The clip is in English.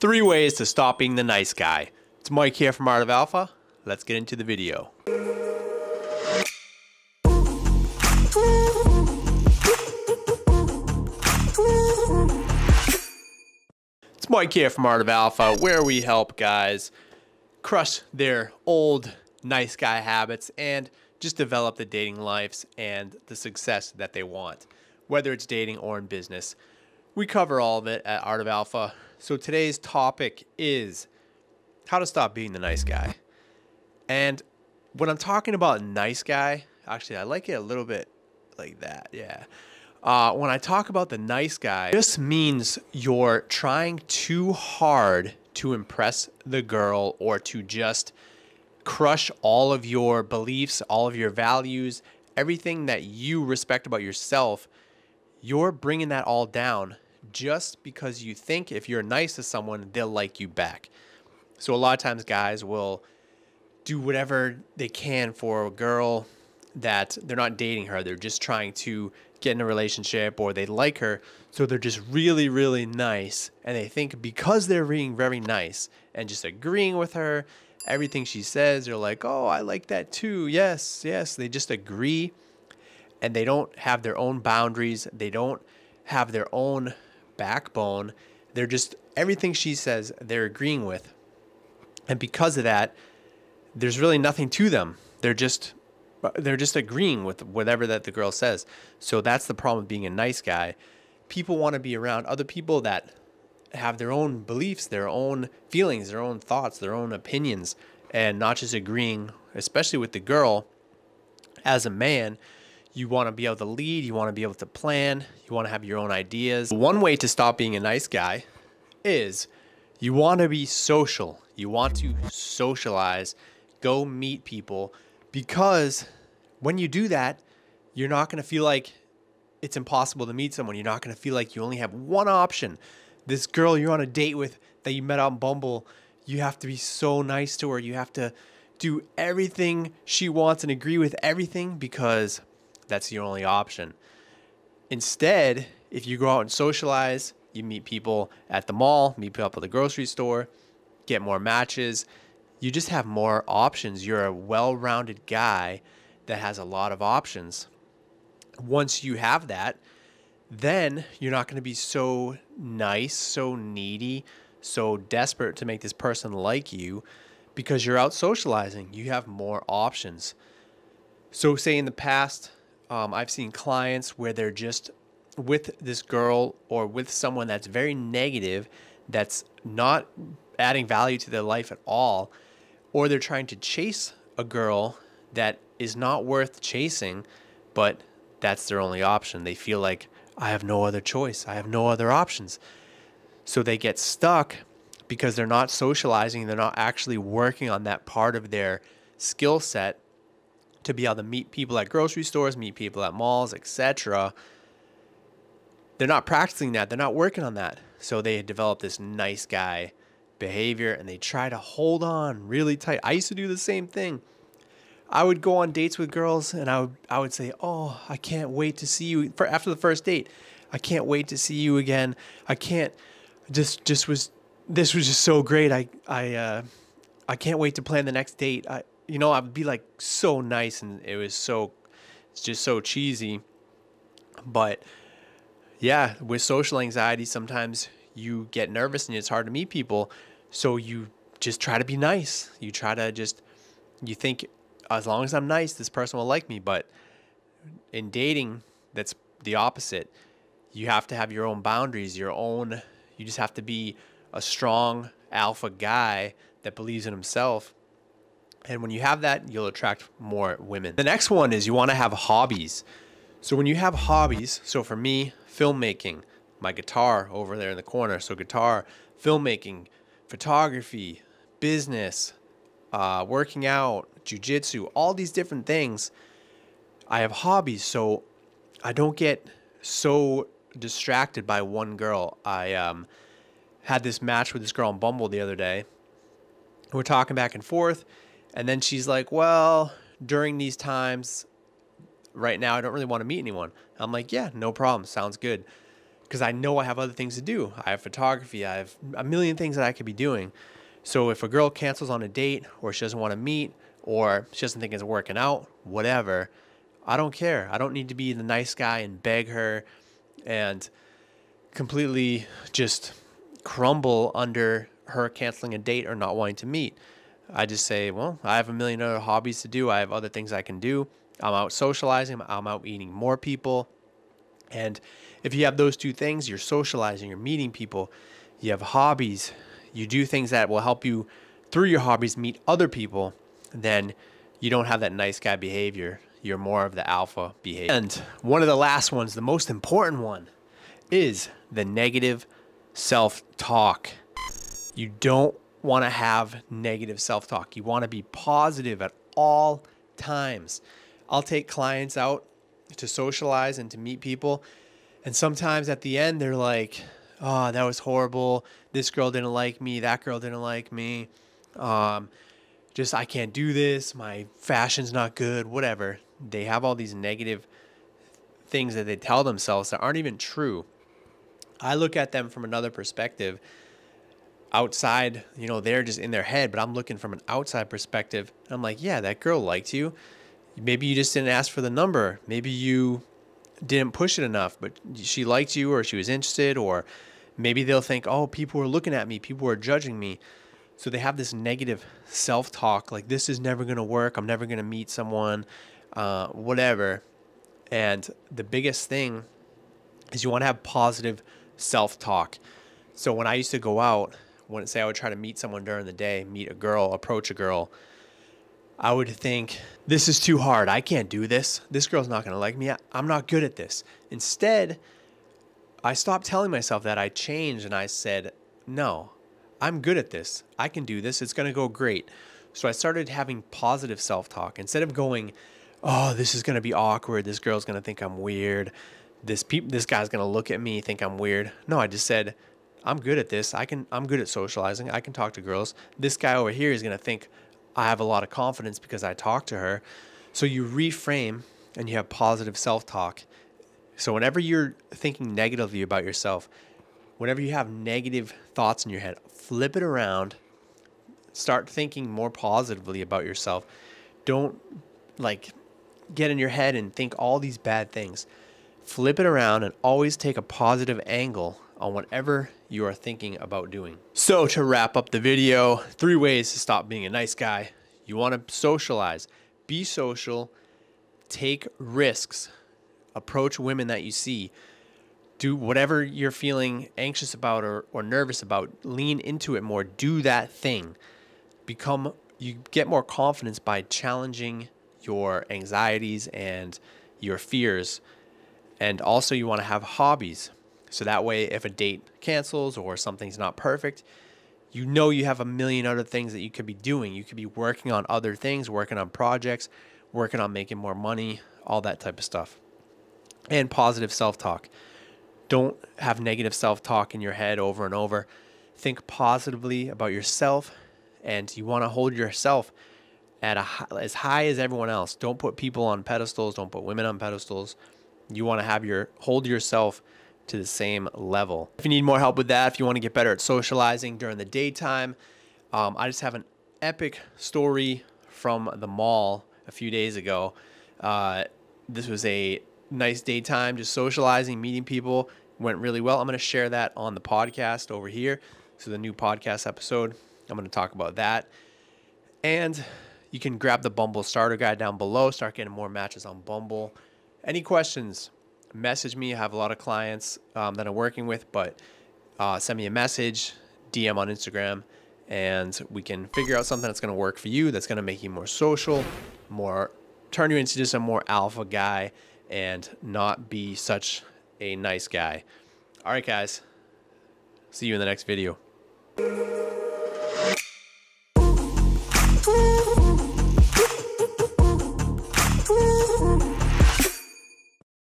3 ways to stop being the nice guy. It's Mike here from Art of Alpha. Let's get into the video. It's Mike here from Art of Alpha, where we help guys crush their old nice guy habits and just develop the dating lives and the success that they want, whether it's dating or in business. We cover all of it at Art of Alpha. So today's topic is how to stop being the nice guy. And when I'm talking about nice guy, actually I like it a little bit like that, yeah. When I talk about the nice guy, this means you're trying too hard to impress the girl or to just crush all of your beliefs, all of your values, everything that you respect about yourself. You're bringing that all down just because you think if you're nice to someone, they'll like you back. So a lot of times guys will do whatever they can for a girl that they're not dating her. They're just trying to get in a relationship, or they like her. So they're just really, really nice. And they think because they're being very nice and just agreeing with her, everything she says, they're like, oh, I like that too. Yes, yes. They just agree, and they don't have their own boundaries. They don't have their own backbone. They're just, everything she says, they're agreeing with. And because of that, there's really nothing to them. They're just agreeing with whatever that the girl says. So that's the problem with being a nice guy. People want to be around other people that have their own beliefs, their own feelings, their own thoughts, their own opinions, and not just agreeing, especially with the girl. As a man, you want to be able to lead, you want to be able to plan, you want to have your own ideas. One way to stop being a nice guy is you want to be social. You want to socialize, go meet people, because when you do that, you're not going to feel like it's impossible to meet someone. You're not going to feel like you only have one option. This girl you're on a date with that you met on Bumble, you have to be so nice to her. You have to do everything she wants and agree with everything because that's your only option. Instead, if you go out and socialize, you meet people at the mall, meet people at the grocery store, get more matches. You just have more options. You're a well-rounded guy that has a lot of options. Once you have that, then you're not going to be so nice, so needy, so desperate to make this person like you because you're out socializing. You have more options. So say in the past, I've seen clients where they're just with this girl or with someone that's very negative, that's not adding value to their life at all, or they're trying to chase a girl that is not worth chasing, but that's their only option. They feel like, I have no other choice. I have no other options. So they get stuck because they're not socializing. They're not actually working on that part of their skill set to be able to meet people at grocery stores, meet people at malls, etc. They're not practicing that. They're not working on that. So they develop this nice guy behavior and they try to hold on really tight. I used to do the same thing. I would go on dates with girls and I would say, oh, I can't wait to see you after the first date. I can't wait to see you again. I can't, this was just so great. I can't wait to plan the next date. I would be like so nice, and it's just so cheesy. But yeah, with social anxiety, sometimes you get nervous and it's hard to meet people. So you just try to be nice. You think, as long as I'm nice, this person will like me. But in dating, that's the opposite. You have to have your own boundaries, you just have to be a strong alpha guy that believes in himself. And when you have that, you'll attract more women. The next one is you want to have hobbies. So when you have hobbies, so for me, filmmaking, my guitar over there in the corner. So guitar, filmmaking, photography, business, working out, jiu-jitsu, all these different things. I have hobbies, so I don't get so distracted by one girl. I had this match with this girl on Bumble the other day. We're talking back and forth, and then she's like, well, during these times, right now, I don't really want to meet anyone. I'm like, yeah, no problem. Sounds good. because I know I have other things to do. I have photography. I have a million things that I could be doing. So if a girl cancels on a date, or she doesn't want to meet, or she doesn't think it's working out, whatever, I don't care. I don't need to be the nice guy and beg her and completely just crumble under her canceling a date or not wanting to meet. I just say, well, I have a million other hobbies to do. I have other things I can do. I'm out socializing. I'm out meeting more people. And if you have those two things, you're socializing, you're meeting people, you have hobbies, you do things that will help you through your hobbies meet other people, then you don't have that nice guy behavior. You're more of the alpha behavior. And one of the last ones, the most important one, is the negative self-talk. You don't want to have negative self-talk. You want to be positive at all times. I'll take clients out to socialize and to meet people, and sometimes at the end they're like, oh, that was horrible. This girl didn't like me. That girl didn't like me. Just, I can't do this. My fashion's not good, whatever. They have all these negative things that they tell themselves that aren't even true. I look at them from another perspective. Outside, they're just in their head, but I'm looking from an outside perspective. I'm like, yeah, that girl liked you. Maybe you just didn't ask for the number. Maybe you didn't push it enough, but she liked you, or she was interested, or maybe they'll think, oh, people are looking at me. People are judging me. So they have this negative self-talk, like, this is never going to work. I'm never going to meet someone, whatever. And the biggest thing is you want to have positive self-talk. So when I used to go out, say I would try to meet someone during the day, meet a girl, approach a girl, I would think, this is too hard. I can't do this. This girl's not going to like me. I'm not good at this. Instead, I stopped telling myself that. I changed and I said, no, I'm good at this. I can do this. It's going to go great. So I started having positive self-talk. Instead of going, oh, this is going to be awkward. This girl's going to think I'm weird. This guy's going to look at me, think I'm weird. No, I just said, I'm good at this. I'm good at socializing. I can talk to girls. This guy over here is going to think I have a lot of confidence because I talk to her. So you reframe and you have positive self-talk. So whenever you're thinking negatively about yourself, whenever you have negative thoughts in your head, flip it around. Start thinking more positively about yourself. Don't get in your head and think all these bad things. Flip it around and always take a positive angle on whatever you are thinking about doing. So to wrap up the video, 3 ways to stop being a nice guy. You want to socialize. Be social. Take risks. Approach women that you see. Do whatever you're feeling anxious about or nervous about. Lean into it more. Do that thing. You get more confidence by challenging your anxieties and your fears. And also you want to have hobbies. So that way, if a date cancels or something's not perfect, you have a million other things that you could be doing. You could be working on other things, working on projects, working on making more money, all that type of stuff. And positive self-talk. Don't have negative self-talk in your head over and over. Think positively about yourself, and you want to hold yourself at as high as everyone else. Don't put people on pedestals. Don't put women on pedestals. You want to hold yourself to the same level. If you need more help with that, if you want to get better at socializing during the daytime, I just have an epic story from the mall a few days ago. This was a nice daytime, just socializing, meeting people. Went really well. I'm going to share that on the podcast over here. So the new podcast episode, I'm going to talk about that. And you can grab the Bumble starter guide down below, start getting more matches on Bumble. Any questions? Message me. I have a lot of clients that I'm working with, but send me a message, DM on Instagram, and we can figure out something that's going to work for you, that's going to make you more social, turn you into just a more alpha guy and not be such a nice guy. All right, guys. See you in the next video.